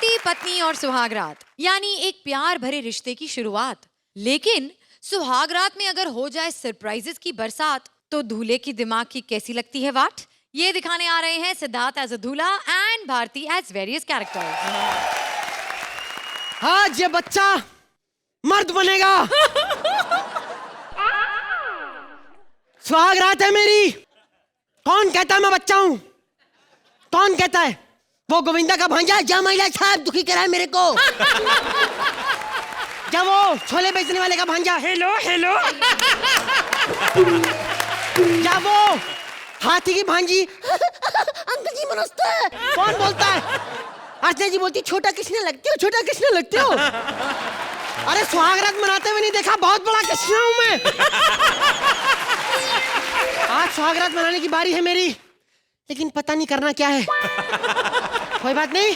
पति पत्नी और सुहागरात यानी एक प्यार भरे रिश्ते की शुरुआत। लेकिन सुहागरात में अगर हो जाए सरप्राइजेस की बरसात तो दूल्हे की दिमाग की कैसी लगती है वाट। ये दिखाने आ रहे हैं सिद्धार्थ एज अ दूल्हा and Bharti as various characters. आज ये बच्चा मर्द बनेगा। सुहागरात है मेरी। कौन कहता है मैं बच्चा हूं? कौन कहता है? वो गोविंदा का भांजा जा महिला साहब दुखी कराए मेरे को। जब वो छोले बेचने वाले का भांजा हेलो हेलो। जब वो हाथी की भांजी अंकल जी नमस्ते कौन बोलता है? अर्चना जी बोलती छोटा कृष्ण लगते हो, छोटा कृष्ण लगते हो। अरे सुहागरात मनाते हुए नहीं देखा? बहुत बड़ा कृष्ण हूं मैं। आज सुहागरात मनाने की बारी है मेरी, लेकिन पता नहीं करना क्या है। कोई बात नहीं,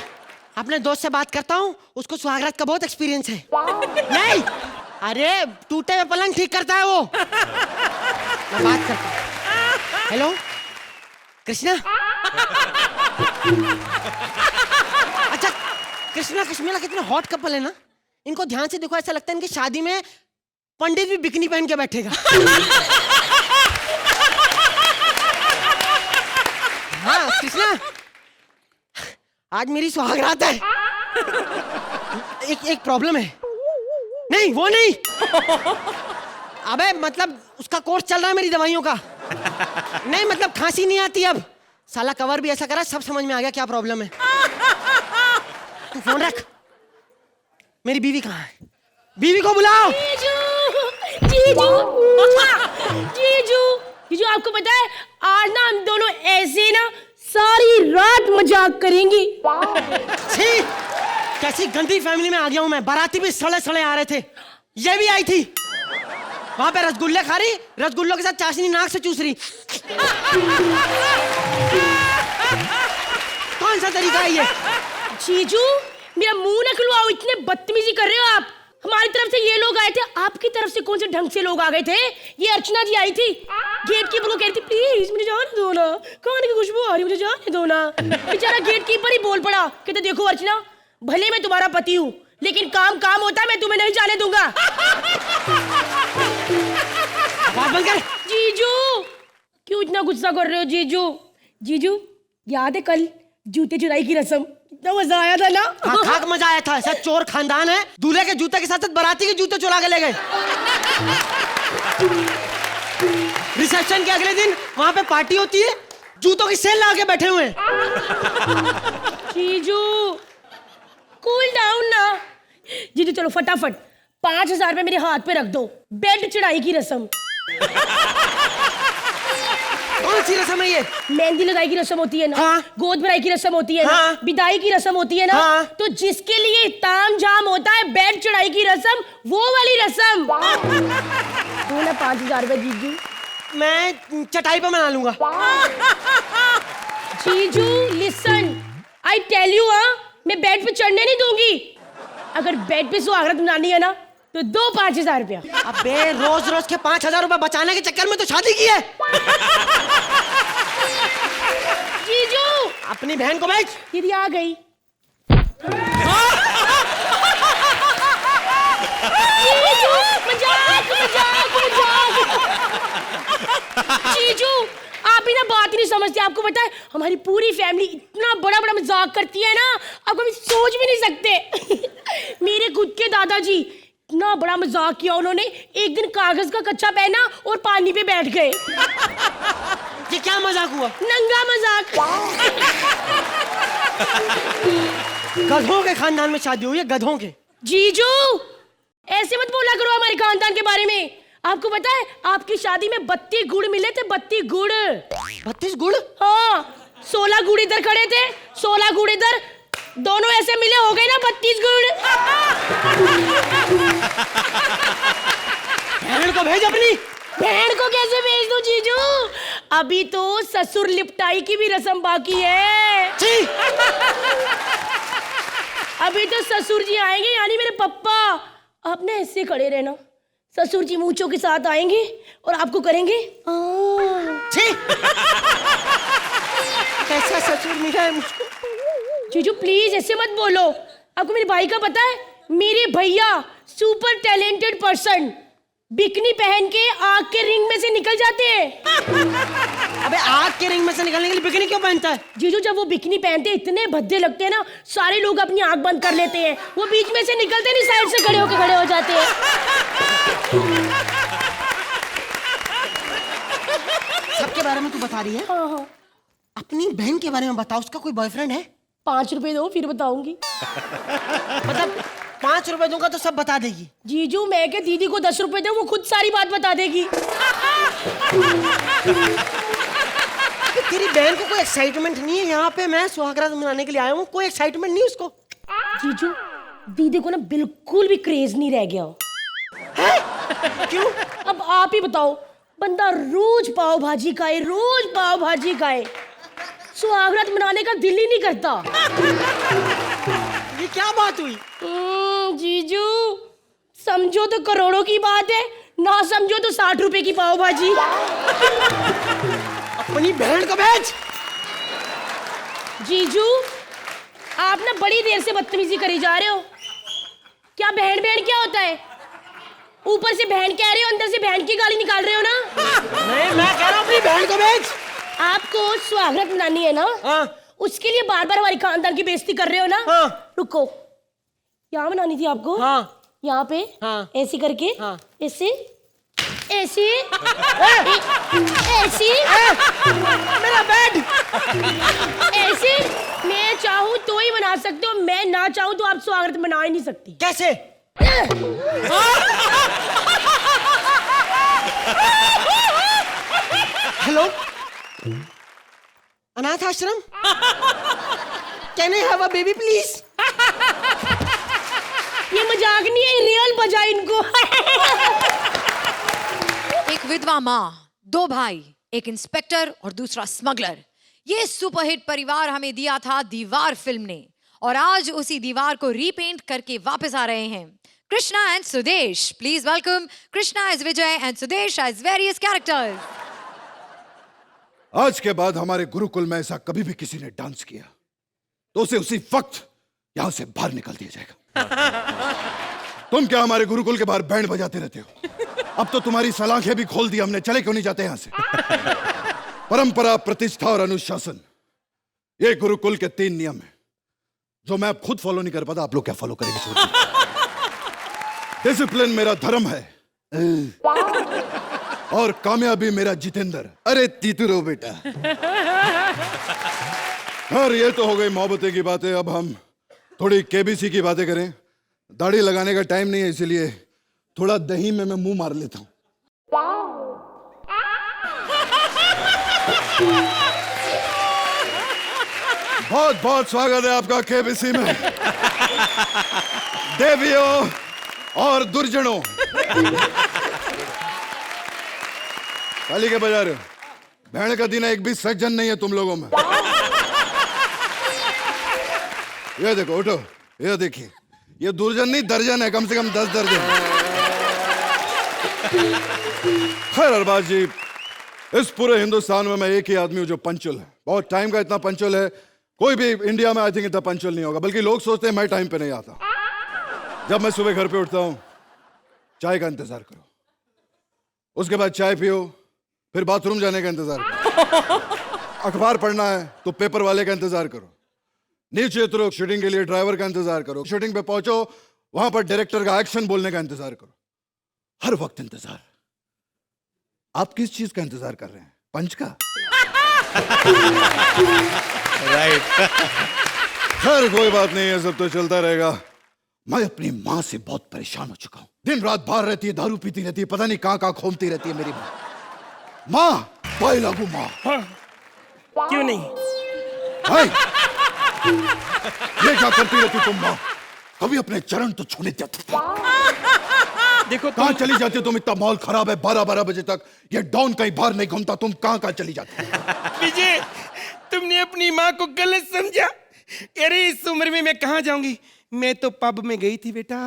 अपने दोस्त से बात करता हूँ, उसको सुहागरात का बहुत एक्सपीरियंस है। नहीं, अरे टूटे हुए पलंग ठीक करता है वो। मैं बात करता हूँ। हेलो कृष्णा। अच्छा कृष्णा कृष्णा कितना हॉट कपल है ना। इनको ध्यान से देखो, ऐसा लगता है इनकी शादी में पंडित भी बिकनी पहन के बैठेगा। हाँ कृष्णा, आज मेरी सुहागरात है। एक प्रॉब्लम है। नहीं वो नहीं, अबे मतलब उसका कोर्स चल रहा है मेरी दवाइयों का। नहीं मतलब खांसी नहीं आती अब। साला कवर भी ऐसा करा, सब समझ में आ गया क्या प्रॉब्लम है। तू फोन रख। मेरी बीवी कहाँ है? बीवी को बुलाओ। जीजू, जीजू, जीजू, जीजू आपको पता है आज ना हम दोनों ऐसे ना सारी रात मजाक करेंगी। छी, कैसी गंदी फैमिली में आ गया हूं मैं। बाराती भी सड़े सड़े आ रहे थे, ये भी आई थी। वहां पे रसगुल्ले खा रही, रसगुल्लों के साथ चाशनी नाक से चूस रही। कौन सा तरीका है ये? जीजू मेरा मुंह न खुलवाओ, इतने बदतमीजी कर रहे हो आप। हमारी तरफ से ये लोग आए थे, आपकी तरफ से कौन से ढंग से लोग आ गए थे? ये अर्चना जी आई थी, गेट कीपर को कह रही थी प्लीज मुझे जाने दो ना, खाने की खुशबू आ रही मुझे जाने दो ना। बेचारा गेट कीपर ही बोल पड़ा, कहते देखो अर्चना भले मैं तुम्हारा पति हूँ लेकिन काम काम होता है, मैं तुम्हें नहीं जाने दूंगा। बात बंद कर। जीजू क्यों इतना गुस्सा कर रहे हो जीजू? जीजू याद है कल जूते चुराई की रस्म, कितना मजा आया था ना? खाक मजा आया था। सब चोर खानदान है, दूल्हे के जूते के साथ साथ बाराती के जूते चुरा के ले गए। रिसेप्शन के अगले दिन वहां पे पार्टी होती है, जूतों की सेल लगा के बैठे हुए हैं। जीजू कूल डाउन ना। जीजू चलो फटाफट 5,000 रुपए मेरे हाथ पे रख दो। बेड चढ़ाई की रस्म। कौन सी रस्म है ये? मेहंदी लगाई की रस्म होती है ना, हाँ। गोद भराई की रस्म होती है ना, हाँ। विदाई की रस्म होती है ना, हाँ। तो जिसके लिए ताम झाम होता है बेड चढ़ाई की रस्म, वो वाली रस्म। दो ना 5,000 रुपए जीजू। मैं चटाई पे मना लूंगा। जीजू लिसन, आई टेल यू मैं बेड पे चढ़ने नहीं दूंगी। अगर बेड पे सुहागरात मनानी है ना तो दो 5,000 रुपया। अबे रोज रोज के 5,000 रुपए बचाने के चक्कर में तो शादी की है। जीजू अपनी बहन को भेज। दीदी आ गई। जीजू मजाक मजाक मजाक। जीजू आप ही ना बात ही नहीं समझते। आपको पता है हमारी पूरी फैमिली इतना बड़ा बड़ा मजाक करती है ना, आप कभी सोच भी नहीं सकते। मेरे खुद के दादाजी इतना बड़ा मजाक किया उन्होंने, एक दिन कागज का कच्चा पहना और पानी पे बैठ गए। ये क्या मजाक हुआ? नंगा मजाक। गधों के खानदान में शादी हुई है, गधों के। जीजू ऐसे मत बोला करो हमारे खानदान के बारे में। आपको पता है आपकी शादी में 32 गुड़ मिले थे, 32 गुड़। 32 गुड़? हाँ 16 गुड़ इधर खड़े थे, 16 गुड़ इधर, दोनों ऐसे मिले हो गए ना 32 गुड़। बहन को भेज अपनी। बहन को कैसे भेज दूं जीजू? अभी तो ससुर लिपटाई की भी रस्म बाकी है। अभी तो ससुर जी आएंगे यानी मेरे पप्पा। आपने ऐसे खड़े रहना, ससुर जी मूंछों के साथ आएंगे और आपको करेंगे कैसा ससुर मिला है मुझको। जीजू प्लीज ऐसे मत बोलो। आपको मेरे भाई का पता है? मेरे भैया सुपर टैलेंटेड पर्सन बिकनी पहन के आग के रिंग में से निकल जाते हैं। अबे आग के रिंग में से निकलने के लिए बिकनी क्यों पहनता है? जीजू जब वो बिकनी पहनते हैं इतने भद्दे लगते हैं ना, सारे लोग अपनी आंख बंद कर लेते हैं। वो बीच में से निकलते नहीं, साइड से खड़े हो जाते हैं। सबके बारे में तू बता रही है? हाँ हाँ। अपनी बहन के बारे में बता, उसका कोई बॉयफ्रेंड है? 5 रुपए दो फिर बताऊंगी। मतलब 5 रुपए दूंगा तो सब बता देगी? जीजू मैं के दीदी को 10 रुपए दो, वो खुद सारी बात बता देगी। तेरी बहन को कोई एक्साइटमेंट नहीं है यहाँ पे? मैं सुहागरात मनाने के लिए आया हूँ, कोई एक्साइटमेंट नहीं उसको? जीजू दीदी को ना बिल्कुल भी क्रेज नहीं रह गया। क्यों? अब आप ही बताओ, बंदा रोज पाव भाजी खाए, रोज पाव भाजी खाए, सुहागरात मनाने का दिल ही नहीं करता। ये क्या बात हुई? जीजू समझो तो करोड़ों की बात है, ना समझो तो 60 रुपए की पाव भाजी। अपनी बहन को बेच। जीजू आप ना बड़ी देर से बदतमीजी करी जा रहे हो। क्या बहन बहन क्या होता है? ऊपर से बहन कह रहे हो, अंदर से बहन की गाली निकाल रहे हो ना। नहीं, मैं कह रहा हूँ अपनी बहन को बेच। आपको सुहागरात मनानी है ना? हाँ। उसके लिए बार बार हमारी खानदान की बेइज्जती कर रहे हो ना। हाँ। रुको, यहाँ मनानी थी आपको। हाँ। यहाँ पे। हाँ। ऐसी करके। हाँ। ऐसे ऐसे ऐसे मेरा बेड। ऐसे। मैं चाहूँ तो ही मना सकते हो, मैं ना चाहूँ तो आप सुहागरात मना ही नहीं सकती। कैसे? हेलो, अनाथ आश्रम, can I have a baby please? ये मजाक नहीं है, रियल बजा इनको। एक विधवा माँ, 2 भाई, एक इंस्पेक्टर और दूसरा स्मगलर। ये सुपरहिट परिवार हमें दिया था दीवार फिल्म ने, और आज उसी दीवार को रीपेंट करके वापस आ रहे हैं Krishna and Sudesh. Please welcome Krishna as Vijay and Sudesh as various characters. आज के बाद हमारे गुरुकुल में ऐसा कभी भी किसी ने डांस किया तो उसे उसी वक्त यहां से बाहर निकाल दिया जाएगा। तुम क्या हमारे गुरुकुल के बाहर बैंड बजाते रहते हो? अब तो तुम्हारी सलाखें भी खोल दी हमने, चले क्यों नहीं जाते यहां से? परंपरा, प्रतिष्ठा और अनुशासन, ये गुरुकुल के 3 नियम है जो मैं खुद फॉलो नहीं कर पाता। आप लोग क्या फॉलो करेंगे? छोड़। डिसिप्लिन मेरा धर्म है और कामयाबी मेरा जितेंद्र। अरे तीतुरो बेटा। और ये तो हो गई मोहब्बतें की बातें, अब हम थोड़ी केबीसी की बातें करें। दाढ़ी लगाने का टाइम नहीं है, इसलिए थोड़ा दही में मैं मुंह मार लेता हूं। बहुत बहुत स्वागत है आपका केबीसी में, देवियों और दुर्जनों। ताली के बजा रहे हो? भेड़ का दिन एक भी सज्जन नहीं है तुम लोगों में। ये देखो, उठो, ये देखिए, ये दुर्जन नहीं दर्जन है, कम से कम 10 दर्जन। खैर अरबाज जी, इस पूरे हिंदुस्तान में मैं एक ही आदमी हूं जो पंचुअल है। बहुत टाइम का इतना पंचुअल है, कोई भी इंडिया में आई थिंक इतना पंचुअल नहीं होगा। बल्कि लोग सोचते हैं मैं टाइम पे नहीं आता। जब मैं सुबह घर पे उठता हूं, चाय का इंतजार करो, उसके बाद चाय पियो, फिर बाथरूम जाने का इंतजार करो, अखबार पढ़ना है तो पेपर वाले का इंतजार करो, नीचे उतरो, शूटिंग के लिए ड्राइवर का इंतजार करो, शूटिंग पे पहुंचो, वहां पर डायरेक्टर का एक्शन बोलने का इंतजार करो। हर वक्त इंतजार। आप किस चीज का इंतजार कर रहे हैं? पंच का? राइट। खैर कोई बात नहीं है, सब तो चलता रहेगा। मैं अपनी माँ से बहुत परेशान हो चुका हूँ। दिन रात बाहर रहती है, दारू पीती रहती है, पता नहीं कहाँ कहाँ घूमती रहती है मेरी माँ। माँ, बाई लागू माँ। क्यों नहीं? हाय, ये क्या करती रहती तुम माँ? कभी अपने चरण तो छूने देती थी। देखो कहाँ चली जाती हो तुम? इतना माहौल खराब है, 12-12 बजे तक ये डॉन कहीं बाहर नहीं घूमता, तुम कहाँ कहाँ चली जाती हो? विजय, तुमने अपनी माँ को गलत समझा। अरे इस उम्र में मैं कहाँ जाऊंगी? मैं तो पब में गई थी बेटा।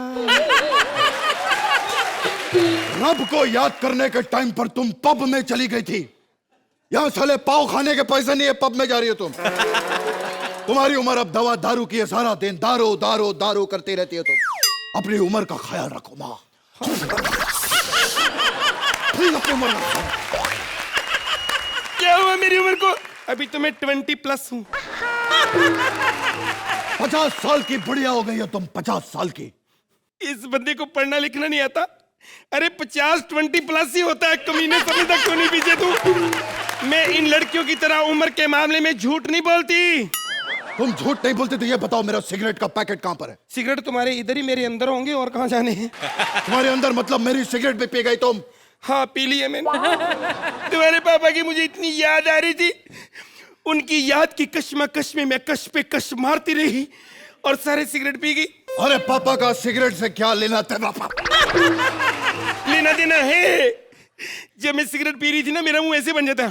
रब को याद करने के टाइम पर तुम पब में चली गई थी। यहाँ साले पाव खाने के पैसे नहीं है, पब में जा रही हो तुम। तुम्हारी उम्र अब दवा दारू की है, सारा दिन दारू दारू दारू करते रहती है तुम। अपनी उम्र का ख्याल रखो माँ। प्लीज अपनी उम्र का ख्याल रखो। क्या हुआ मेरी उम्र को? अभी तो मैं 20+ हूँ। 50 साल की बुढ़िया हो गई हो तुम, 50 साल की। इस बंदे को पढ़ना लिखना नहीं आता। अरे 50 20+ ही होता है, कमीने समझता क्यों नहीं पीछे तू? मैं इन लड़कियों की तरह उम्र के मामले में झूठ नहीं बोलती। तुम झूठ नहीं बोलते तो ये बताओ मेरा सिगरेट का पैकेट कहाँ पर है? सिगरेट तुम्हारे इधर ही मेरे अंदर होंगे, और कहाँ जाने हैं? तुम्हारे अंदर मतलब मेरी सिगरेट भी पी गई तुम? हाँ पी ली है मैंने। तुम्हारे पापा की मुझे इतनी याद आ रही थी, उनकी याद की कश्मकश में मैं कश पे कश मारती रही और सारे सिगरेट पी गई। अरे पापा का सिगरेट से क्या लेना तेरा पापा? लेना देना है। जब मैं सिगरेट पी रही थी ना, मेरा मुंह ऐसे बन जाता,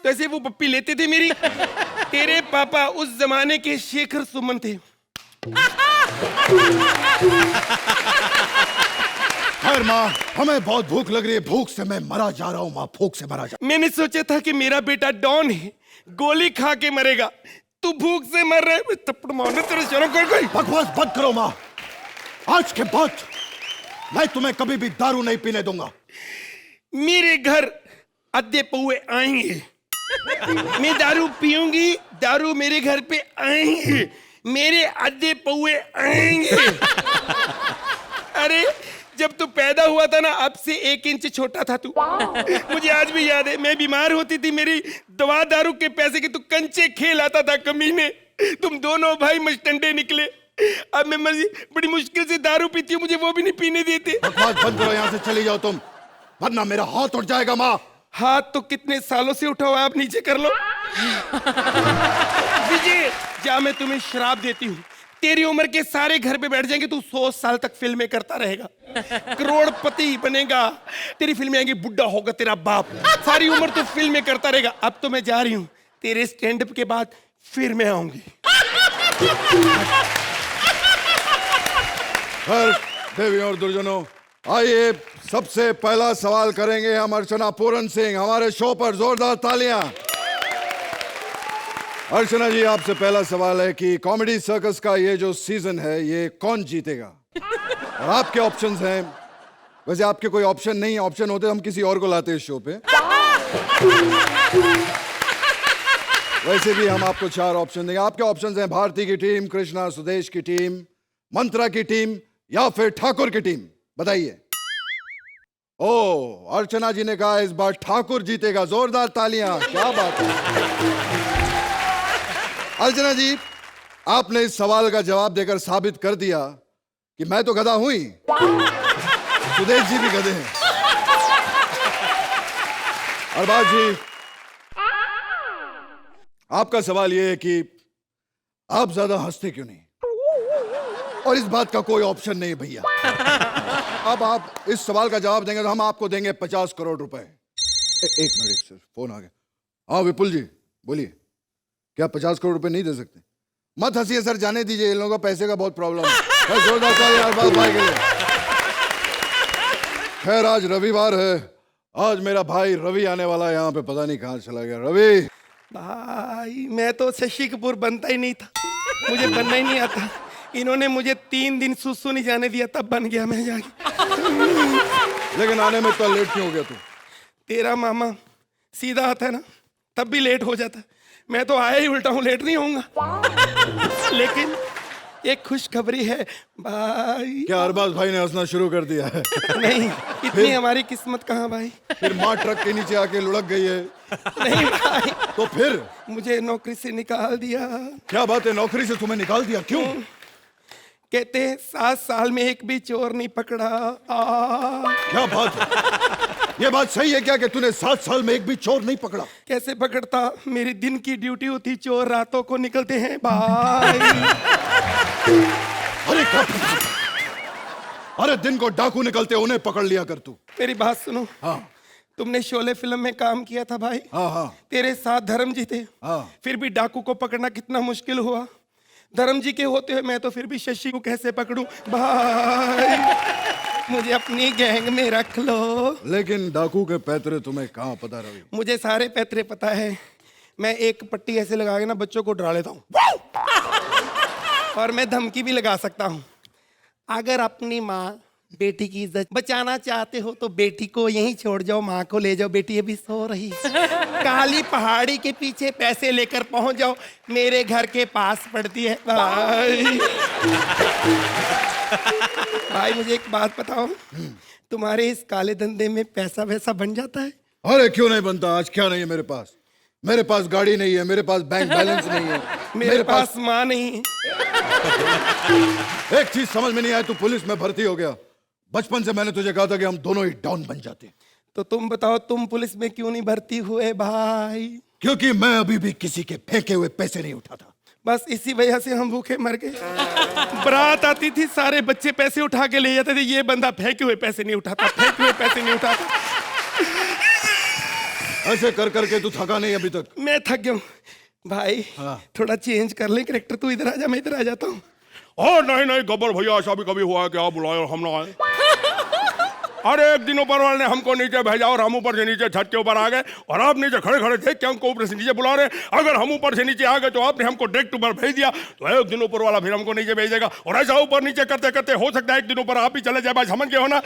तो ऐसे वो पप्पी लेते थे मेरी। तेरे पापा उस जमाने के शेखर सुमन थे। खैर माँ, हमें बहुत भूख लग रही है, भूख से मैं मरा जा रहा हूँ माँ, भूख से मरा जा। मैंने सोचा था कि मेरा बेटा डॉन है, गोली खा के मरेगा, तू भूख से मर रहा है। मैं थप्पड़ मारने तेरे शर्म कर गई। बकवास बंद करो माँ, आज के बाद मैं तुम्हें कभी भी दारू नहीं पीने दूंगा। मेरे घर अद्धे पौए आएंगे, मैं दारू पीऊंगी, दारू मेरे घर पे आएंगे, मेरे अद्धे पौए आएंगे। अरे जब तू पैदा हुआ था ना, अब से 1 इंच छोटा था तू। मुझे आज भी याद है, मैं बीमार होती थी, मेरी दवा दारू के पैसे के तू कंचे खेल आता था कमीने। तुम दोनों भाई मस्टंडे निकले। अब मैं बड़ी मुश्किल से दारू पीती हूँ, मुझे वो भी नहीं पीने देते। बकवास बंद करो, यहाँ से चली जाओ तुम, वरना मेरा हाथ उठ जाएगा माँ। हाथ तो कितने सालों से उठा हुआ है, आप नीचे कर लो। विजय जा, मैं तुम्हें श्राप देती हूँ, तेरी उम्र के सारे घर पे बैठ जाएंगे, तू 100 साल तक फिल्में करता रहेगा, करोड़पति बनेगा, तेरी फिल्में आएंगी, बुढ़ा होगा तेरा बाप, सारी उम्र तू फिल्में करता रहेगा। अब तो मैं जा रही हूँ, तेरे स्टैंड अप के बाद फिर मैं आऊंगी। खैर देवी और दुर्जनों, आइए सबसे पहला सवाल करेंगे हम अर्चना पूरन सिंह। हमारे शो पर जोरदार तालियां। अर्चना जी, आपसे पहला सवाल है कि कॉमेडी सर्कस का ये जो सीजन है, ये कौन जीतेगा? और आपके ऑप्शंस हैं, वैसे आपके कोई ऑप्शन नहीं है, ऑप्शन होते हम किसी और को लाते इस शो पे। वैसे भी हम आपको 4 ऑप्शन देंगे। आपके ऑप्शंस हैं भारती की टीम, कृष्णा सुदेश की टीम, मंत्रा की टीम या फिर ठाकुर की टीम। बताइए। ओ, अर्चना जी ने कहा इस बार ठाकुर जीतेगा, जोरदार तालियां, क्या बात है। अर्चना जी, आपने इस सवाल का जवाब देकर साबित कर दिया कि मैं तो गधा हूं ही, सुदेश जी भी गधे हैं। अरबाज जी, आपका सवाल यह है कि आप ज्यादा हंसते क्यों नहीं? और इस बात का कोई ऑप्शन नहीं भैया। अब आप इस सवाल का जवाब देंगे तो हम आपको देंगे 50 करोड़ रुपए। एक मिनट सर, फोन आ गया। हाँ विपुल जी बोलिए, क्या 50 करोड़ रुपए नहीं दे सकते? मत हंसिए सर, जाने दीजिए, इन लोगों का पैसे का बहुत प्रॉब्लम है। जोरदार तालियां अरबाज भाई के लिए। खैर आज रविवार है, आज मेरा भाई रवि आने वाला है यहाँ पे, पता नहीं कहाँ चला गया रवि। भाई मैं तो शशि कपूर बनता ही नहीं था, मुझे बनना ही नहीं आता। इन्होंने मुझे 3 दिन सुसु नहीं जाने दिया, तब बन गया मैं जाके। लेकिन आने में तो लेट क्यों हो गया तू? तेरा मामा सीधा आता है ना, तब भी लेट हो जाता। मैं तो आया ही उल्टा हूँ, लेट नहीं होऊंगा। लेकिन एक खुशखबरी है भाई। क्या अरबाज भाई ने हंसना शुरू कर दिया है? नहीं, इतनी हमारी किस्मत कहाँ भाई। फिर माँ ट्रक के नीचे आके लुढ़क गई है? नहीं भाई, तो फिर मुझे नौकरी से निकाल दिया। क्या बात है, नौकरी से तुम्हें निकाल दिया? क्यों? कहते 7 साल में एक भी चोर नहीं पकड़ा। क्या बात है, ये बात सही है क्या कि तूने 7 साल में एक भी चोर नहीं पकड़ा? कैसे पकड़ता, मेरी दिन की ड्यूटी होती, चोर रातों को निकलते हैं भाई। अरे क्या, अरे दिन को डाकू निकलते, उन्हें पकड़ लिया कर तू। मेरी बात सुनो। हाँ तुमने शोले फिल्म में काम किया था भाई। हाँ हाँ तेरे साथ धर्म जी थे। हाँ। फिर भी डाकू को पकड़ना कितना मुश्किल हुआ। धर्म जी के होते हुए मैं तो फिर भी शशि को कैसे पकड़ूं भाई। मुझे अपनी गैंग में रख लो। लेकिन डाकू के पैतरे तुम्हें कहाँ पता रवि? मुझे सारे पैतरे पता है। मैं एक पट्टी ऐसे लगा के ना बच्चों को डरा लेता हूँ और मैं धमकी भी लगा सकता हूँ, अगर अपनी माँ बेटी की इज्जत बचाना चाहते हो तो बेटी को यहीं छोड़ जाओ, माँ को ले जाओ, बेटी अभी सो रही है। काली पहाड़ी के पीछे पैसे लेकर पहुंच जाओ, मेरे घर के पास पड़ती है। भाई भाई मुझे एक बात बताओ, तुम्हारे इस काले धंधे में पैसा वैसा बन जाता है? अरे क्यों नहीं बनता, आज क्या नहीं है मेरे पास? मेरे पास गाड़ी नहीं है, मेरे पास बैंक बैलेंस नहीं है, मेरे पास माँ नहीं है। एक चीज समझ में नहीं आया, तू पुलिस में भर्ती हो गया। बचपन से मैंने तुझे कहा था कि हम दोनों ही डॉन बन जाते। तो तुम बताओ, तुम पुलिस में क्यों नहीं भर्ती हुए भाई? क्योंकि मैं अभी भी किसी के फेंके हुए पैसे नहीं उठाता। बस इसी वजह से हम भूखे मर गए। बारात आती थी, सारे बच्चे पैसे उठा के ले जाते थे, ये बंदा फेंके हुए पैसे नहीं उठाता, फेंके हुए पैसे नहीं उठाता। ऐसे कर करके तू थका नहीं अभी तक? मैं थक गया हूँ भाई। थोड़ा चेंज कर ले कैरेक्टर, तू इधर आ जा, मैं इधर आ जाता हूँ। नहीं नहीं गब्बर भैया, ऐसा भी कभी हुआ है कि आप बुलाए और हम ना आए? अरे एक दिन ऊपर वाले ने हमको नीचे भेजा और हम ऊपर से नीचे छत के ऊपर आ गए और आप नीचे खड़े खड़े थे कि हमको ऊपर से नीचे बुला रहे। अगर हम ऊपर से नीचे आ गए तो आपने हमको डायरेक्ट ऊपर भेज दिया, तो एक दिन ऊपर वाला फिर हमको नीचे भेजेगा और ऐसा ऊपर नीचे करते करते हो सकता है एक दिन ऊपर आप ही चले जाए। भाई समझ गए हो ना?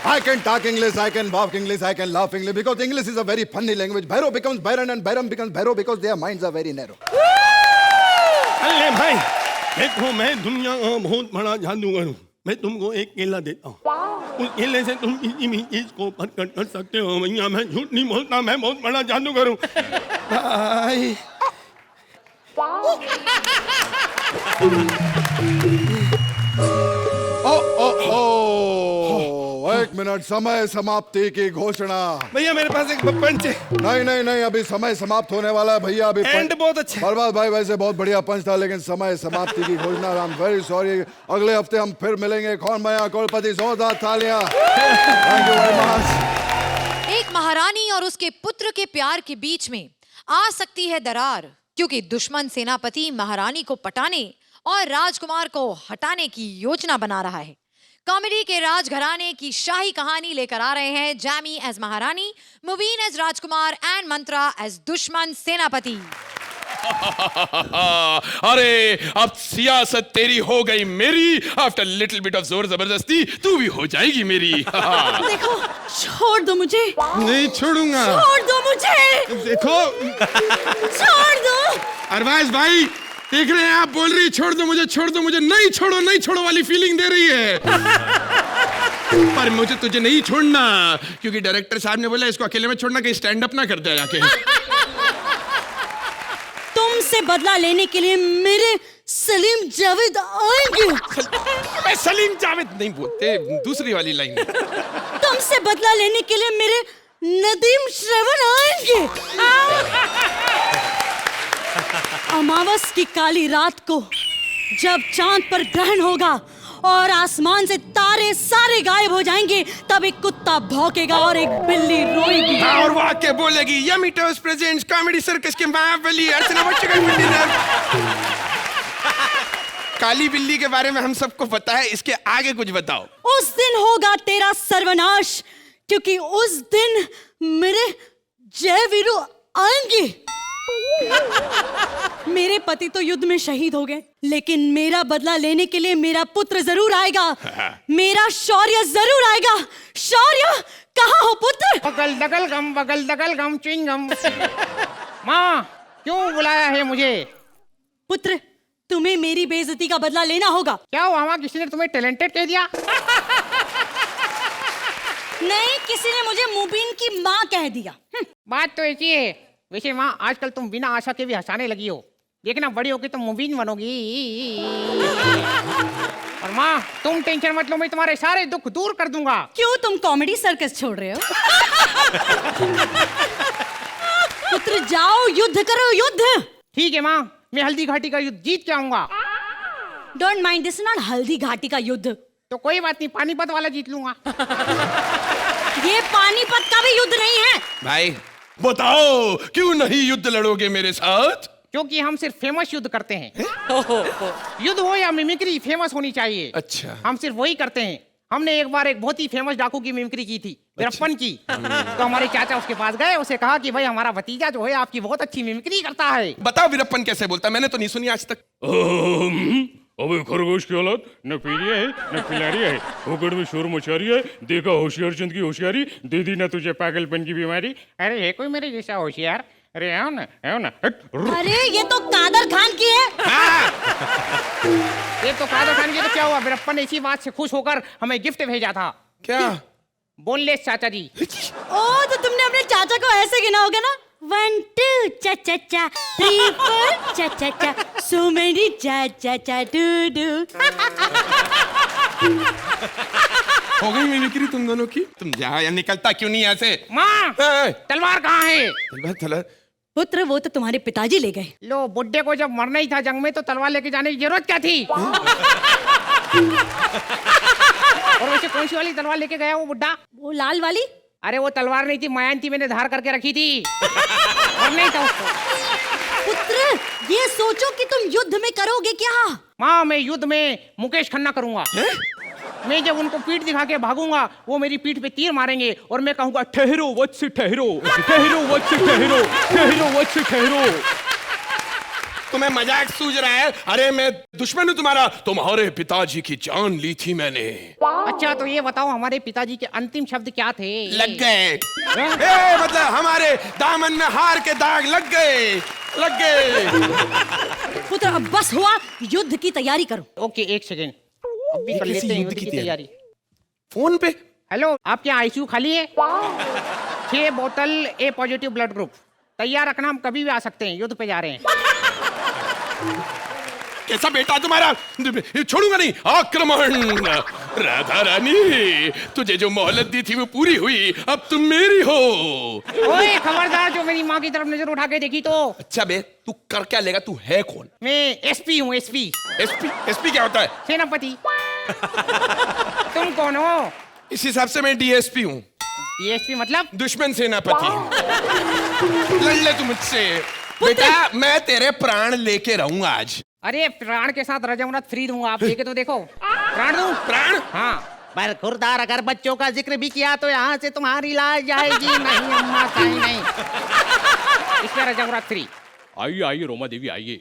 I can talk English, I can walk English, I can laugh English because English is a very funny language. Bhairo becomes Byron and Byron becomes Bhairo because their minds are very narrow. अरे भाई देखो, मैं दुनिया का बहुत बड़ा जादूगर हूँ। मैं तुमको एक केला देता हूँ, उस केले से तुम किसी भी चीज को प्रकट कर सकते हो। भैया मैं झूठ नहीं बोलता, मैं बहुत बड़ा जादूगर हूँ भाई। एक मिनट, समय समाप्ति की घोषणा। भैया मेरे पास एक पंच है। नहीं नहीं नहीं, अभी समय समाप्त होने वाला है भैया। अभी एंड बहुत अच्छा। बर्बाद भाई वैसे बहुत बढ़िया पंच था, लेकिन समय समाप्ति की घोषणा। I am very sorry. अगले हफ्ते हम फिर मिलेंगे। कौन मैं करोड़पति, जोरदार तालियां। Thank you very much. एक महारानी और उसके पुत्र के प्यार के बीच में आ सकती है दरार, क्योंकि दुश्मन सेनापति महारानी को पटाने और राजकुमार को हटाने की योजना बना रहा है। कॉमेडी के राजघराने की शाही कहानी लेकर आ रहे हैं जैमी एज महारानी, मुबीन एज राजकुमार एंड मंत्रा एज दुश्मन सेनापति। अरे अब सियासत तेरी हो गई मेरी। आफ्टर लिटिल बिट ऑफ जोर जबरदस्ती तू भी हो जाएगी मेरी। देखो, छोड़ दो मुझे। नहीं छोड़ूंगा। छोड़ दो मुझे। देखो छोड़ दो। अरबाज भाई देख रहे हैं, आप बोल रही छोड़ दो मुझे, छोड़ दो मुझे। नहीं छोड़ो, नहीं छोड़ो वाली फीलिंग दे रही है। पर मुझे तुझे नहीं छोड़ना, क्योंकि डायरेक्टर साहब ने बोला इसको अकेले में छोड़ना, कि स्टैंड अप ना कर दे जाके। तुमसे बदला लेने के लिए मेरे सलीम जावेद आएंगे। मैं सलीम जावेद नहीं बोलते, दूसरी वाली लाइन। तुमसे बदला लेने के लिए मेरे नदीम श्रवण आएंगे। अमावस की काली रात को जब चांद पर ग्रहण होगा और आसमान से तारे सारे गायब हो जाएंगे, तब एक कुत्ता भौंकेगा और एक बिल्ली रोएगी। और वो आके बोलेगी, yummy toast presents comedy circus के महाबली अर्चना बच्चन। काली बिल्ली के बारे में हम सबको पता है, इसके आगे कुछ बताओ। उस दिन होगा तेरा सर्वनाश, क्योंकि उस दिन मेरे जय वीरू आएंगे। मेरे पति तो युद्ध में शहीद हो गए, लेकिन मेरा बदला लेने के लिए मेरा पुत्र जरूर आएगा। मेरा शौर्य जरूर आएगा। शौर्य, कहाँ हो पुत्र? बगल दगल गम चिंगम। माँ क्यों बुलाया है मुझे? पुत्र, तुम्हें मेरी बेइज्जती का बदला लेना होगा। क्या हुआ माँ, किसी ने तुम्हें टैलेंटेड कह दिया? नहीं, किसी ने मुझे मुबीन की माँ कह दिया। बात तो ऐसी है। वैसे माँ आजकल तुम बिना आशा के भी हंसाने लगी हो, देखना बड़ी होगी तुम मुबीन बनोगी। और माँ तुम टेंशन मत लो, मैं तुम्हारे सारे दुख दूर कर दूंगा। क्यों, तुम कॉमेडी सर्कस छोड़ रहे हो? पुत्र जाओ, युद्ध करो, युद्ध। ठीक है माँ, मैं हल्दी घाटी का युद्ध जीत के आऊंगा। Don't mind, this is not Haldi Ghati का युद्ध। तो कोई बात नहीं, पानीपत वाला जीत लूंगा। ये पानीपत का भी युद्ध नहीं है। भाई बताओ, क्यों नहीं युद्ध लड़ोगे मेरे साथ? क्योंकि हम सिर्फ फेमस युद्ध करते हैं। युद्ध हो या मिमिक्री, फेमस होनी चाहिए। अच्छा। हम सिर्फ वही करते हैं। हमने एक बार एक बहुत ही फेमस डाकू की मिमिक्री की थी, वीरप्पन की। तो हमारे चाचा उसके पास गए, उसे कहा कि भाई हमारा भतीजा जो है आपकी बहुत अच्छी मिमिक्री करता है। बताओ वीरप्पन कैसे बोलता, मैंने तो नहीं सुनी आज तक। अबे खरगोश की औलाद, न पीली है न पिलारी है, होकड़ में शोर मचा रही है, देखा होशियार चंद की होशियारी, दे दी ना तुझे पागलपन की बीमारी। अरे है कोई मेरे जैसा होशियार? अरे आओ ना आओ ना। अरे ये तो कादर खान की है। ये तो कादर खान की, तो क्या हुआ, वीरप्पन ने इसी बात से खुश होकर हमें गिफ्ट भेजा था। क्या? बोनलेस चाचा जी। ओ तो तुमने अपने चाचा को ऐसे गिना होगा ना, 1 2 चा चा चा, 3 4 चा चा चा, so many चा चा चा डू डू। हो गई मिमिक्री तुम दोनों की? तुम जा या निकलता क्यों नहीं यहाँ से? माँ, ए, तलवार कहाँ है? तलवार पुत्र वो तो तुम्हारे पिताजी ले गए। लो, बुड्ढे को जब मरना ही था जंग में तो तलवार लेके जाने की जरूरत क्या थी? और वैसे कौन सी वाली तलवार लेके गया वो बुड्ढा? वो लाल वाली? अरे वो तलवार नहीं थी, मायान थी, मैंने धार करके रखी थी। और नहीं था उसको। पुत्र ये सोचो कि तुम युद्ध में करोगे क्या। माँ, मैं युद्ध में मुकेश खन्ना करूंगा। मैं जब उनको पीठ दिखा के भागूंगा, वो मेरी पीठ पे तीर मारेंगे और मैं कहूंगा ठहरो वत्स ठहरो, ठहरो वत्स ठहरो, ठहरो वत्स ठहरो। तुम्हें मजाक सूझ रहा है? अरे मैं दुश्मन हूँ तुम्हारा, तुम्हारे पिताजी की जान ली थी मैंने। अच्छा तो ये बताओ हमारे पिताजी के अंतिम शब्द क्या थे? लग गए। मतलब हमारे दामन में हार के दाग लग गए, लग गए। पुत्र अब बस हुआ, युद्ध की तैयारी करो। ओके, एक सेकेंड, अभी कर लेते हैं युद्ध की तैयारी। फोन पे? हेलो, आपके यहाँ आईसीयू खाली है? 6 बोतल ए पॉजिटिव ब्लड ग्रुप तैयार रखना, हम कभी भी आ सकते हैं, युद्ध पे जा रहे हैं। कैसा बेटा तुम्हारा, छोड़ूंगा नहीं, आक्रमण। राधा रानी, तुझे जो मोहलत दी थी वो पूरी हुई, अब तुम मेरी हो। ओए खबरदार, जो मेरी माँ की तरफ नजर उठा के देखी तो। अच्छा बे, तू कर क्या लेगा? तू है कौन? मैं एसपी हूँ, एसपी। एसपी? एसपी क्या होता है? सेनापति। तुम कौन हो? इस हिसाब से मैं डीएसपी हूँ। डीएसपी मतलब? दुश्मन सेनापति। लड़ ले तू मुझसे बेटा, मैं तेरे प्राण लेके रहूंगा आज। अरे प्राण के साथ रजमरत फ्री दूंगा, आप लेके तो देखो। प्राण दूं? प्राण? हाँ। पर खुरदार अगर बच्चों का जिक्र भी किया तो यहाँ से तुम्हारी लाश जाएगी। नहीं अम्मा, कहीं नहीं। इसका रजमरत फ्री। आइए आइए रोमा देवी आइए,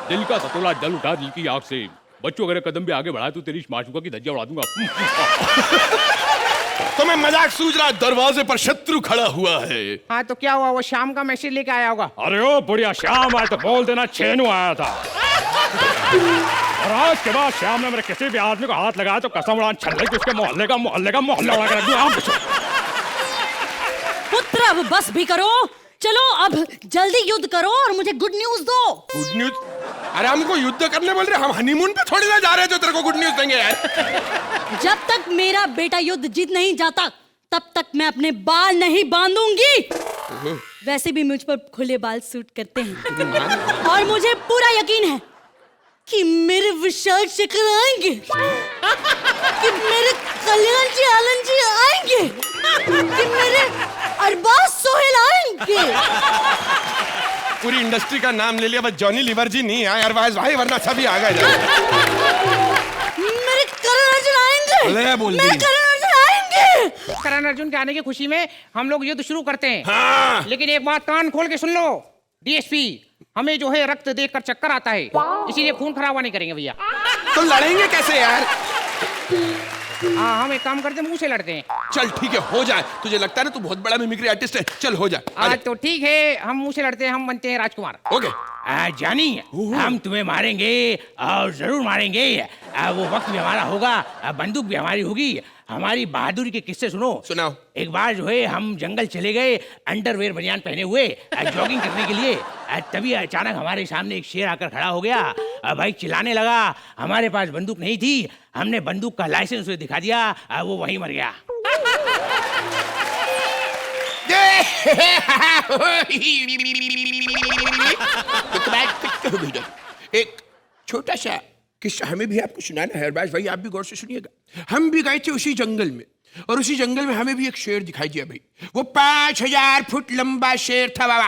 दिल का सतोला जल उठा दिल की आग से, बच्चों अगर कदम भी आगे बढ़ाए तो तेरी माशूका की धज्जियां उड़ा दूंगा। तो मैं मजाक सूझ रहा, दरवाजे पर शत्रु खड़ा हुआ है। हाँ तो क्या हुआ, वो शाम का मैसेज लेके आया होगा। अरे ओ बढ़िया, श्याम आया तो बोल देना छेनू आया था। और आज के बाद श्याम ने मेरे किसी भी आदमी को हाथ लगाया तो कसम उड़ान छल्ले कि उसके मोहल्ले का मोहल्ला उड़ा कर दूं। पुत्र अब बस भी करो, चलो अब जल्दी युद्ध करो और मुझे गुड न्यूज दो। Good news? अरे हमको युद्ध करने बोल रहे, हम हनीमून पे थोड़ी ना जा रहे जो तेरे को गुड न्यूज देंगे यार। जब तक मेरा बेटा युद्ध जीत नहीं जाता तब तक मैं अपने बाल नहीं बांधूंगी। वैसे भी मुझ पर खुले बाल सूट करते हैं और मुझे पूरा यकीन है कि मेरे विशाल शेखर आएंगे, कि मेरे कल्याण जी आनंद जी आएंगे, कि मेरे अरबाज सोहेल आएंगे। पूरी इंडस्ट्री का नाम ले लिया, बस जॉनी लीवर जी नहीं आए अरबाज भाई, वरना सभी आ गए। मेरे करण अर्जुन आएंगे, अरे बोल दी। मेरे करण अर्जुन आएंगे। करण अर्जुन के आने की खुशी में हम लोग युद्ध शुरू करते हैं। हाँ। लेकिन एक बात कान खोल के सुन लो डीएसपी, हमें जो है रक्त देखकर चक्कर आता है, इसीलिए खून खराबा नहीं करेंगे भैया। तो लड़ेंगे कैसे यार? हाँ, हम एक काम करते हैं, मुंह से लड़ते हैं। चल ठीक है, हो जाए। तुझे लगता है ना तू बहुत बड़ा मिमिक्री आर्टिस्ट है, चल हो जाए। आज तो ठीक है, हम मुंह से लड़ते हैं, हम बनते हैं राजकुमार। ओके। जानी, हम तुम्हें मारेंगे और जरूर मारेंगे। वो वक्त भी हमारा होगा, बंदूक भी हमारी होगी। हमारी बहादुरी के किस्से सुनो। सुनाओ। एक बार जो है हम जंगल चले गए अंडरवेयर बनियान पहने हुए जॉगिंग करने के लिए। तभी अचानक हमारे सामने एक शेर आकर खड़ा हो गया। भाई चिल्लाने लगा। हमारे पास बंदूक नहीं थी, हमने बंदूक का लाइसेंस उसे दिखा दिया, वो वहीं मर गया। एक छोटा सा किस्सा हमें भी आपको सुनाना है अरबाज भाई, आप भी गौर से सुनिएगा। हम भी गए थे उसी जंगल में और उसी जंगल में हमें भी एक शेर दिखाई दिया भाई। वो 5000 फुट लंबा शेर था बाबा।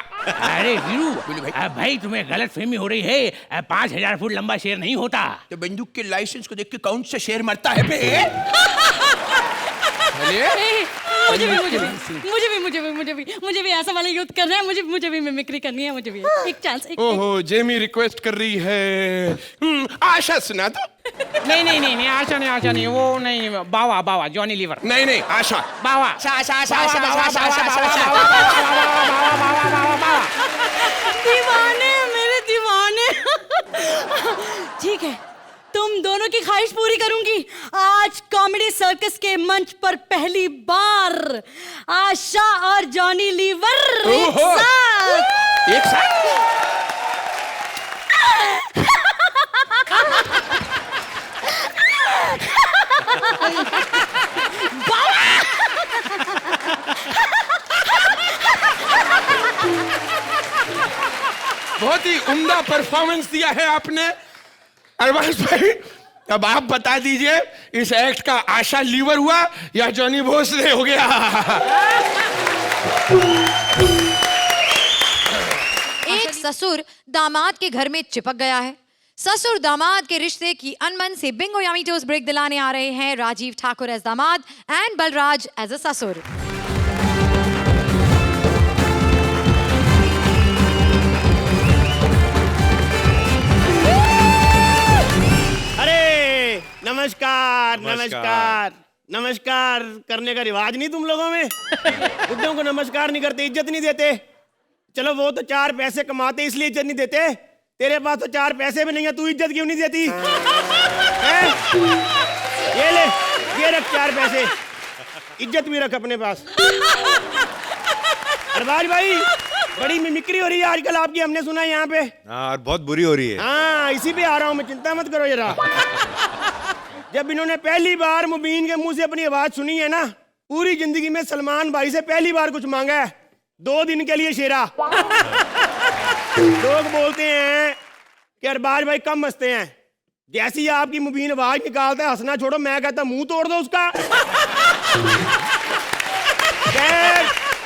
अरे वीरू, बोले भाई। भाई तुम्हें गलत फहमी हो रही है। 5000 फुट लंबा शेर नहीं होता। तो बंदूक के लाइसेंस को देख के कौन सा शेर मरता है बे? मुझे भी ऐसा वाला युद्ध करना है। मुझे भी मिमिक्री करनी है। मुझे भी एक चांस। ओहो, जेमी रिक्वेस्ट कर रही है। आशा सुना दो। नहीं, आशा नहीं, वो नहीं, बावा जॉनी लीवर। नहीं, आशा। बावा दीवाने, मेरे दीवाने। ठीक है, तुम दोनों की ख्वाहिश पूरी करूंगी। आज कॉमेडी सर्कस के मंच पर पहली बार आशा और जॉनी लीवर एक ओहो। साथ। एक साथ? बहुत ही उम्दा परफॉर्मेंस दिया है आपने अरबाज भाई। अब आप बता दीजिए, इस एक्ट का आशा लीवर हुआ या जॉनी भोसले हो गया? एक ससुर दामाद के घर में चिपक गया है। ससुर दामाद के रिश्ते की अनबन से बिंगो यामी टोस्ट ब्रेक दिलाने आ रहे हैं राजीव ठाकुर एज दामाद एंड बलराज एज अ ससुर। अरे नमस्कार करने का रिवाज नहीं तुम लोगों में? बुड्ढों को नमस्कार नहीं करते, इज्जत नहीं देते। चलो वो तो 4 पैसे कमाते इसलिए इज्जत नहीं देते। तेरे पास तो 4 पैसे भी नहीं है, तू इज्जत क्यों नहीं देती है? ये ले, ये रख 4 पैसे, इज्जत भी रख अपने पास। अरबाज भाई, बड़ी मिमिक्री हो रही है आजकल आपकी, हमने सुना है यहाँ पे। हाँ, और बहुत बुरी हो रही है। हाँ, इसी पे आ रहा हूँ मैं, चिंता मत करो जरा। जब इन्होंने पहली बार मुबीन के मुंह से अपनी आवाज सुनी है ना, पूरी जिंदगी में सलमान भाई से पहली बार कुछ मांगा है। 2 दिन के लिए शेरा। लोग बोलते हैं कि अरबाज भाई कम हंसते हैं। जैसी आपकी मुबीन आवाज निकालता है, हंसना छोड़ो, मैं कहता मुंह तोड़ दो उसका।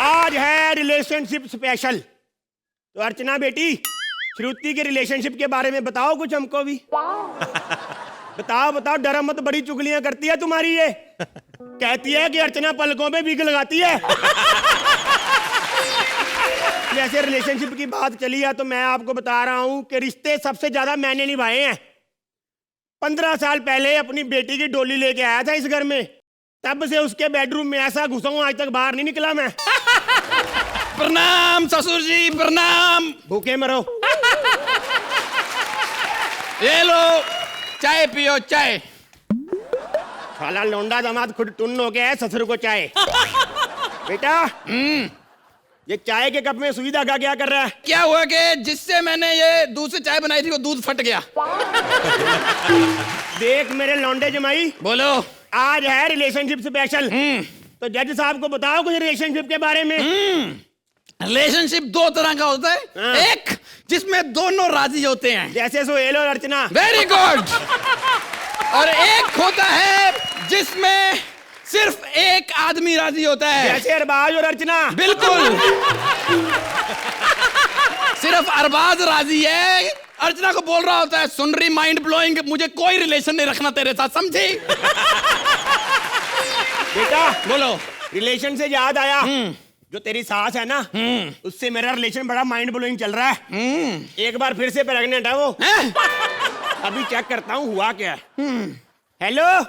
आज है रिलेशनशिप स्पेशल। तो अर्चना बेटी, श्रुति के रिलेशनशिप के बारे में बताओ कुछ हमको भी। बताओ, डरा मत, बड़ी चुगलियां करती है तुम्हारी ये। कहती है कि अर्चना पलकों पे बिग लगाती है। जैसे रिलेशनशिप की बात चली है तो मैं आपको बता रहा हूं कि रिश्ते सबसे ज्यादा मैंने निभाए हैं। 15 साल पहले अपनी बेटी की डोली लेके आया था इस घर में, तब से उसके बेडरूम में ऐसा घुसा हूं, आज तक बाहर नहीं निकला मैं। प्रणाम ससुर जी, प्रणाम। भूखे मरो। ये लो चाय पियो, चाय। साला लौंडा दामाद खुद टुन्न हो गया है, ससुर को चाय। बेटा, ये चाय के कप में सुई धागा क्या कर रहा है? क्या हुआ कि जिससे मैंने ये दूध से चाय बनाई थी वो दूध फट गया। देख मेरे लौंडे जमाई, बोलो। आज है रिलेशनशिप स्पेशल। तो जज साहब को बताओ कुछ रिलेशनशिप के बारे में। रिलेशनशिप 2 तरह का होता है। हाँ। एक जिसमें दोनों राजी होते हैं, जैसे सोहेल और अर्चना। Very good. और एक होता है जिसमें सिर्फ एक आदमी राजी होता है, जैसे अरबाज और अर्चना। बिल्कुल। सिर्फ अरबाज राजी है, अर्चना को बोल रहा होता है, सुन रही माइंड ब्लोइंग, मुझे कोई रिलेशन नहीं रखना तेरे साथ, समझी? बेटा बोलो। रिलेशन से याद आया, जो तेरी सास है ना, उससे मेरा रिलेशन बड़ा माइंड ब्लोइंग चल रहा है। एक बार फिर से प्रेग्नेंट है वो। अभी चेक करता हूँ हुआ क्या है। हेलो,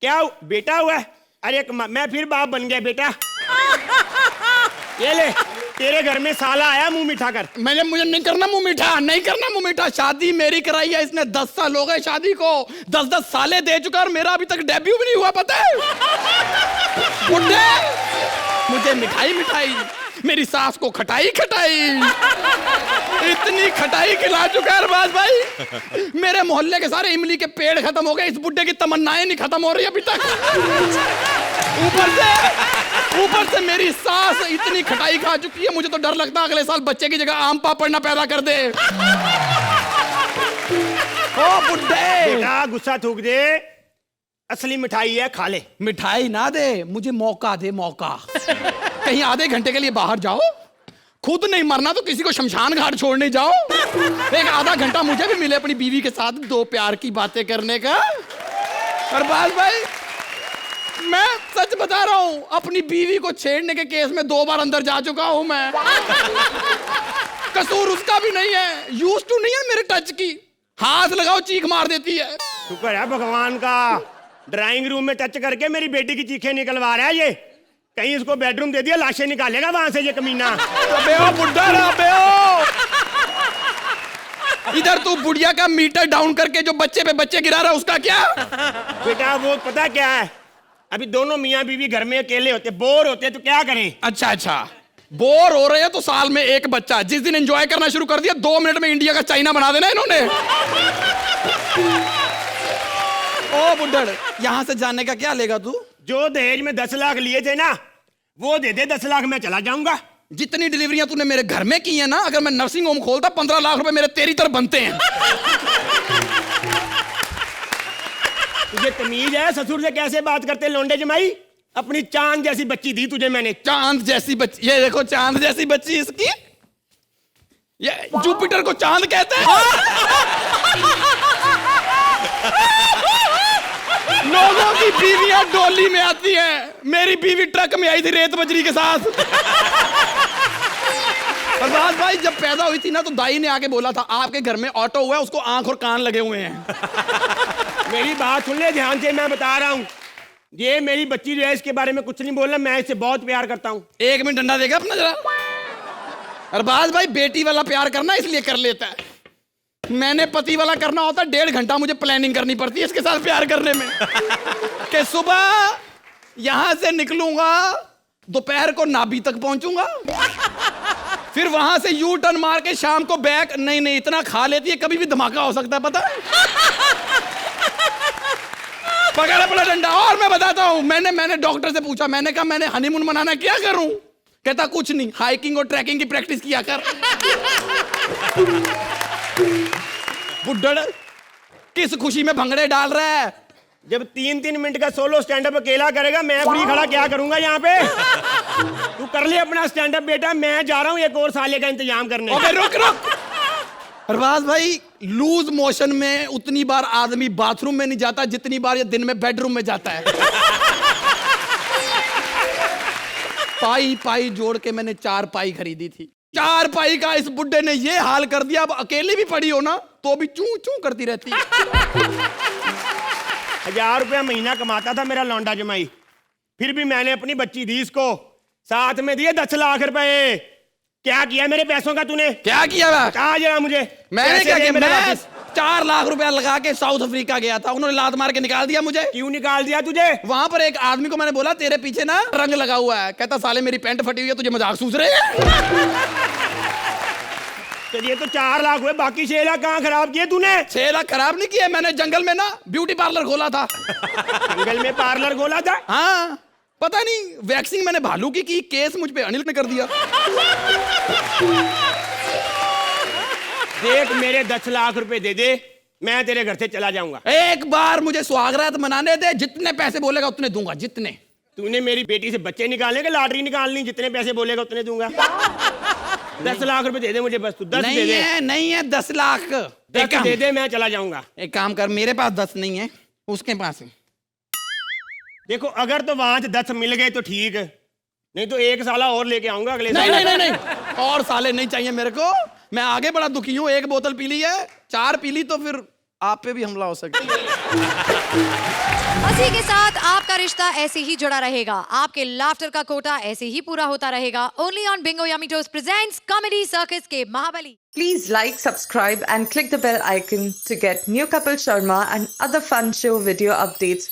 क्या बेटा हुआ है? अरे मैं फिर बाप बन गया बेटा। ये ले, तेरे घर में साला आया मुंह मीठा कर। मुझे नहीं करना मुंह मीठा, नहीं करना मुंह मीठा। शादी मेरी कराई है इसने, 10 साल हो गए शादी को, 10 साले दे चुका और मेरा अभी तक डेब्यू भी नहीं हुआ, पता है? बुड्ढे, मुझे मिठाई, मेरी सास को खटाई, इतनी खटाई खिला चुका है अरबाज भाई, मेरे मोहल्ले के सारे इमली के पेड़ खत्म हो गए, इस बुड्ढे की तमन्नाएं नहीं खत्म हो रही अभी तक। ऊपर से मेरी सास इतनी खटाई खा चुकी है, मुझे तो डर लगता है अगले साल बच्चे की जगह आम पापड़ ना पैदा कर दे। ओ बुड्ढे, बेटा गुस्सा थूक दे। असली मिठाई है, खा ले। मिठाई ना दे, मुझे मौका दे, मौका। कहीं आधे घंटे के लिए बाहर जाओ, खुद नहीं मरना तो किसी को शमशान घाट छोड़ने जाओ, एक आधा घंटा मुझे भी मिले अपनी बीवी के साथ दो प्यार की बातें करने का। अरबाज भाई, मैं सच बता रहा हूं, अपनी बीवी को छेड़ने के केस में 2 बार अंदर जा चुका हूं मैं। कसूर उसका भी नहीं है, यूज टू नहीं है मेरे टच की, हाथ लगाओ चीख मार देती है। शुक्र है भगवान का, ड्राइंग रूम में टच करके मेरी बेटी की चीखें निकलवा रहा है ये। कहीं इसको बेडरूम दे दिया, लाशें निकालेगा वहां से ये कमीना। अबे ओ बुड्ढा ना, अबे ओ। इधर तू बुढ़िया का मीटर डाउन करके जो बच्चे पे बच्चे गिरा रहा है उसका क्या? बेटा वो पता क्या है, अभी दोनों मियाँ बीवी घर में अकेले होते, बोर होते, तो क्या करें? अच्छा अच्छा, बोर हो रहे हैं तो साल में एक बच्चा। जिस दिन एंजॉय करना शुरू कर दिया 2 मिनट में इंडिया का चाइना बना देना इन्होंने। ओ बुड्ढड़, यहाँ से जाने का क्या लेगा तू? जो दहेज में 10 लाख लिए थे ना, वो दे दे 10 लाख, मैं चला जाऊंगा। जितनी डिलीवरियां तूने मेरे घर में की है ना, अगर मैं नर्सिंग होम खोलता 15 लाख रुपए मेरे तेरी तरफ बनते हैं। तुझे तमीज है ससुर से कैसे बात करते लौंडे जमाई? अपनी चांद जैसी बच्ची दी तुझे मैंने। चांद जैसी बच्ची, ये देखो चांद जैसी बच्ची इसकी, ये जुपिटर को चांद कहते हैं। लोगों की बीवियां डोली में आती हैं, मेरी बीवी ट्रक में आई थी रेत बजरी के साथ। प्रभात भाई, जब पैदा हुई थी ना तो दाई ने आके बोला था आपके घर में ऑटो हुआ है, उसको आंख और कान लगे हुए हैं। मेरी बात सुन ले ध्यान से, मैं बता रहा हूँ, ये मेरी बच्ची जो है इसके बारे में कुछ नहीं बोलना, मैं इससे बहुत प्यार करता हूँ। 1 मिनट डंडा देगा अपना जरा। अरबाज भाई, बेटी वाला प्यार करना इसलिए कर लेता है, मैंने पति वाला करना होता 1.5 घंटा मुझे प्लानिंग करनी पड़ती है इसके साथ प्यार करने में। कि सुबह यहां से निकलूंगा, दोपहर को नाभि तक पहुंचूंगा, फिर वहां से यू टर्न मार के शाम को बैक। नहीं इतना खा लेती है, कभी भी धमाका हो सकता है पता है। पकड़ अपना डंडा। और मैं बताता हूं, मैंने डॉक्टर से पूछा, मैंने कहा मैंने हनीमून मनाना क्या करूं? कहता कुछ नहीं, हाइकिंग और ट्रैकिंग की प्रैक्टिस किया कर। बुड्ढड़ किस खुशी में भंगड़े डाल रहा है? जब 3-3 मिनट का सोलो स्टैंड अप अकेला करेगा, मैं फ्री खड़ा क्या करूंगा यहाँ पे? तू कर ले अपना स्टैंड अप बेटा, मैं जा रहा हूँ 1 और साले का इंतजाम करने। ओके रुक। अरबाज भाई, लूज मोशन में उतनी बार आदमी बाथरूम में नहीं जाता जितनी बार ये दिन में बेडरूम में जाता है। पाई जोड़ के मैंने 4 पाई खरीदी थी। 4 पाई का इस बुड्ढे ने ये हाल कर दिया, अब अकेली भी पड़ी हो ना तो भी चू चू करती रहती। 1000 रुपया महीना कमाता था मेरा लौंडा जमाई, फिर भी मैंने अपनी बच्ची दी इसको, साथ में दिए 10 लाख रुपए। क्या किया मेरे पैसों का तूने? क्या किया? कहा जरा मुझे। मैंने क्या किया? मैं वापस 4 लाख रुपया लगा के साउथ अफ्रीका गया था, उन्होंने लात मार के निकाल दिया मुझे। क्यों निकाल दिया तुझे? वहां पर एक आदमी को मैंने बोला तेरे पीछे ना रंग लगा हुआ है, कहता साले मेरी पैंट फटी हुई है, तुझे मजाक सूझ रहे हैं? तो ये तो 4 लाख हुए, बाकी 6 लाख कहाँ खराब किए तूने? 6 लाख खराब नहीं किए, मैंने जंगल में ना ब्यूटी पार्लर खोला था। जंगल में पार्लर खोला था? हाँ, पता नहीं वैक्सिंग मैंने भालू की केस मुझ पे अनिल ने कर दिया। देख मेरे 10 लाख रुपए दे दे, मैं तेरे घर से चला जाऊंगा। एक बार मुझे सुहागरात मनाने दे, जितने पैसे बोलेगा उतने दूंगा, जितने। तूने मेरी बेटी से बच्चे निकालने के लॉटरी निकालनी, जितने पैसे बोलेगा उतने दूंगा। 10 लाख रुपए दे दे मुझे, बस तू 10 दे दे। नहीं है 10 लाख। 10 दे दे, मैं चला जाऊंगा। एक काम कर, मेरे पास 10 नहीं है, उसके पास है। देखो अगर तो वहां से 10 मिल गए तो ठीक है, नहीं तो 1 साला और लेके आऊंगा अगले नहीं, साल। नहीं और साले नहीं चाहिए मेरे को, मैं आगे बड़ा दुखी हूँ। 1 बोतल पी ली है, 4 पी ली तो फिर आप पे भी हमला हो सकता है। हंसी के साथ आपका रिश्ता ऐसे ही जुड़ा रहेगा, आपके लाफ्टर का कोटा ऐसे ही पूरा होता रहेगा। Only on Bingo yummy toast presents comedy circus के महाबली। Please like, subscribe and click the bell icon to get new Kapil Sharma and other fun show video updates